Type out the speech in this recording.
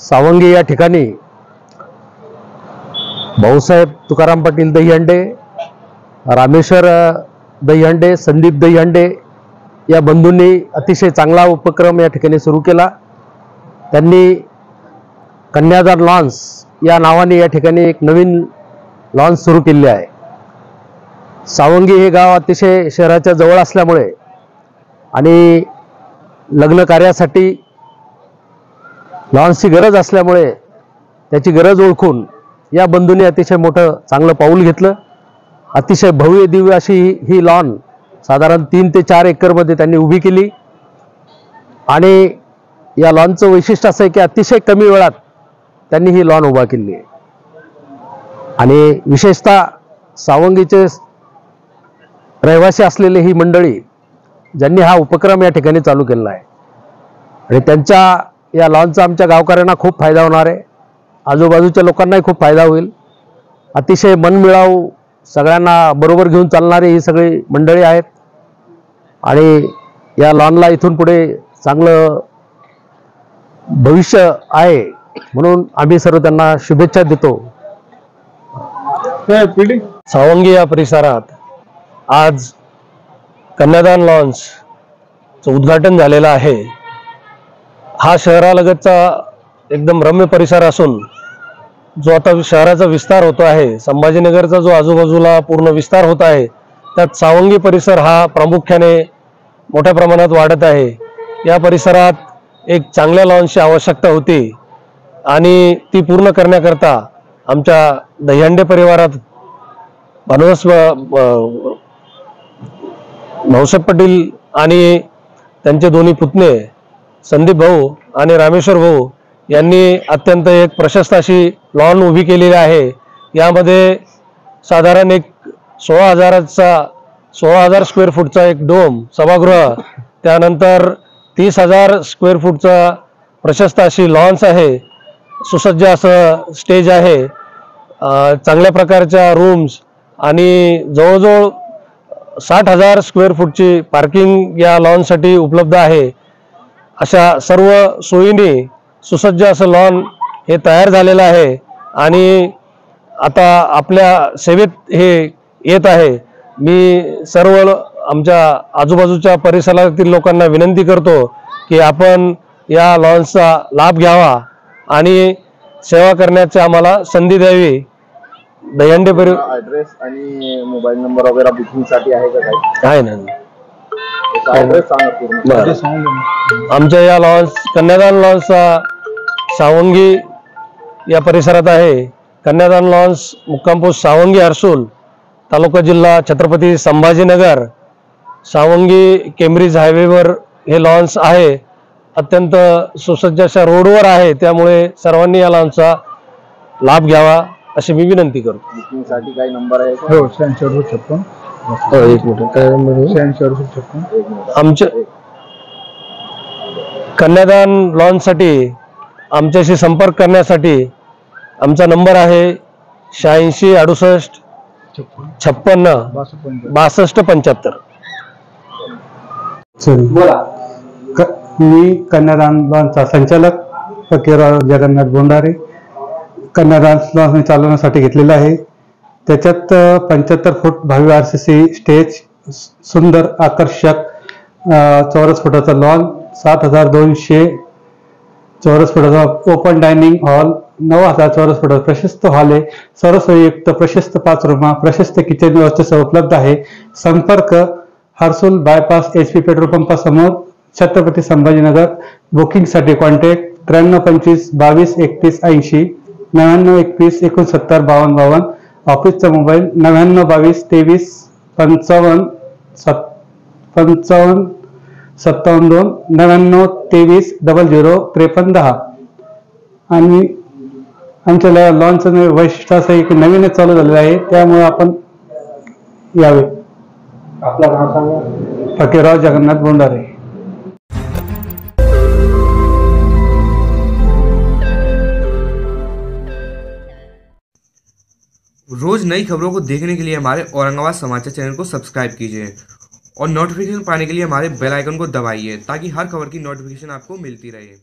सावंगी या ठिकाणी भाऊसाहेब तुकाराम पाटील दहीहंडे, रामेश्वर दहीहंडे, संदीप दहीहंडे या बंधूंनी अतिशय चांगला उपक्रम या ठिकाणी सुरू केला। त्यांनी कन्यादान लॉन्स या नावाने या ठिकाणी एक नवीन लॉन्स सुरू केली आहे। सावंगी हे गाव अतिशय शहराच्या जवळ असल्यामुळे आणि लग्न कार्यासाठी लॉन्सची गरज असल्यामुळे त्याची गरज ओळखून या बंधूंनी अतिशय मोठं चांगलं पाऊल घेतलं। अतिशय भव्य दिव्य अशी ही लॉन साधारण 3 ते 4 एकरमध्ये त्यांनी उभी केली आणि या लॉनचं वैशिष्ट्य असं आहे की अतिशय कमी वेळात त्यांनी ही लॉन उभा केली आहे। आणि विशेषतः सावंगीचे रहिवासी असलेली ही मंडळी ज्यांनी हा उपक्रम या ठिकाणी चालू केला आहे आणि त्यांच्या या लॉनचा आमच्या गावकऱ्यांना खूप फायदा होणार आहे। आजूबाजूच्या लोकांनाही खूप फायदा होईल। अतिशय मनमिळावू सगळ्यांना बरोबर घेऊन चालणारी ही सगळी मंडळी आहेत आणि या लॉनला इथून पुढे चांगलं भविष्य आहे म्हणून आम्ही सर्व त्यांना शुभेच्छा देतो। सावंगी या परिसरात आज कन्यादान लॉन्सचं उद्घाटन झालेलं आहे। हा शहरालगतचा एकदम रम्य परिसर असून जो आता शहराचा विस्तार होतो आहे, संभाजीनगरचा जो आजूबाजूला पूर्ण विस्तार होत आहे, त्यात सावंगी परिसर हा प्रामुख्याने मोठ्या प्रमाणात वाढत आहे। या परिसरात एक चांगल्या लॉन्सची आवश्यकता होती आणि ती पूर्ण करण्याकरता आमच्या दहीहंडे परिवारात भाऊसाहेब पाटील आणि त्यांचे दोन्ही पुतणे संदीप भाऊ आणि रामेश्वर भाऊ यांनी अत्यंत एक प्रशस्त अशी लॉन उभी केलेली आहे। यामध्ये साधारण एक 16,000 स्क्वेअर फूटचा एक डोम सभागृह, त्यानंतर 30,000 स्क्वेअर फूटचा प्रशस्त अशी लॉन्स आहे, सुसज्ज असं स्टेज आहे, चांगल्या प्रकारच्या रूम्स आणि जवळजवळ 60,000 स्क्वेअर फूटची पार्किंग या लॉनसाठी उपलब्ध आहे। अशा सर्व सोयींनी सुसज्ज असं लॉन हे तयार झालेलं आहे आणि आता आपल्या सेवेत हे येत आहे। मी सर्व आमच्या आजूबाजूच्या परिसरातील लोकांना विनंती करतो की आपण या लॉन्सचा लाभ घ्यावा आणि सेवा करण्याची आम्हाला संधी द्यावी। दहीहंडे ॲड्रेस आणि मोबाईल नंबर वगैरे बुकिंगसाठी आहे का काही? आहे ना, ॲड्रेस सांगा पूर्ण। आमच्या या लॉन्स कन्यादान लॉन्सचा सावंगी या परिसरात आहे। कन्यादान लॉन्स मुक्काम पोस्ट सावंगी हर्सूल, तालुका जिल्हा छत्रपती संभाजीनगर, सावंगी केम्ब्रिज हायवेवर हे लॉन्स आहे। अत्यंत सुसज्ज अशा रोडवर आहे, त्यामुळे सर्वांनी या लॉन्सचा लाभ घ्यावा अशी मी विनंती करतो। बुकिंगसाठी काही नंबर आहे? हो, 8656। एक मिनिट, काय नंबर आहे? 8656। आमच्या कन्यादान लॉन्ससाठी आमच्याशी संपर्क करण्यासाठी आमचा नंबर आहे 86 68 56 62 75। मी कन्यादान लॉन्सचा संचालक फकीरराव जगन्नाथ बोंडारे कन्यादान लॉन्स चालवण्यासाठी घेतलेला आहे। त्याच्यात 75 फूट भव्य RCC स्टेज, सुंदर आकर्षक चौरस फुटाचा लॉन, 7,200 चौरस फुटाचा ओपन डायनिंग हॉल, 9,000 चौरस फुटाचा प्रशस्त हॉल आहे, सर्व सोयीयुक्त प्रशस्त 5 रूमा, प्रशस्त किचन व्यवस्थेसह उपलब्ध आहे। संपर्क हर्सूल बायपास HP पेट्रोल पंपासमोर, छत्रपती संभाजीनगर। बुकिंगसाठी कॉन्टॅक्ट 9325 22 31 80, 9921 69 52 52। ऑफिसचा मोबाईल 9922 23 55 55 57 99 23 00 53 10। आणि आमच्या लॉन्चचं वैशिष्ट्य असं आहे की नवीनच चालू झालेलं आहे, त्यामुळे आपण यावे। आपलं नाव सांगा? फकीरराव जगन्नाथ बोंडारे। रोज नई खबरों को देखने के लिए हमारे औरंगाबाद समाचार चैनल को सब्सक्राइब कीजिए और नोटिफिकेशन पाने के लिए हमारे बेल आइकन को दबाइए ताकि हर खबर की नोटिफिकेशन आपको मिलती रहे।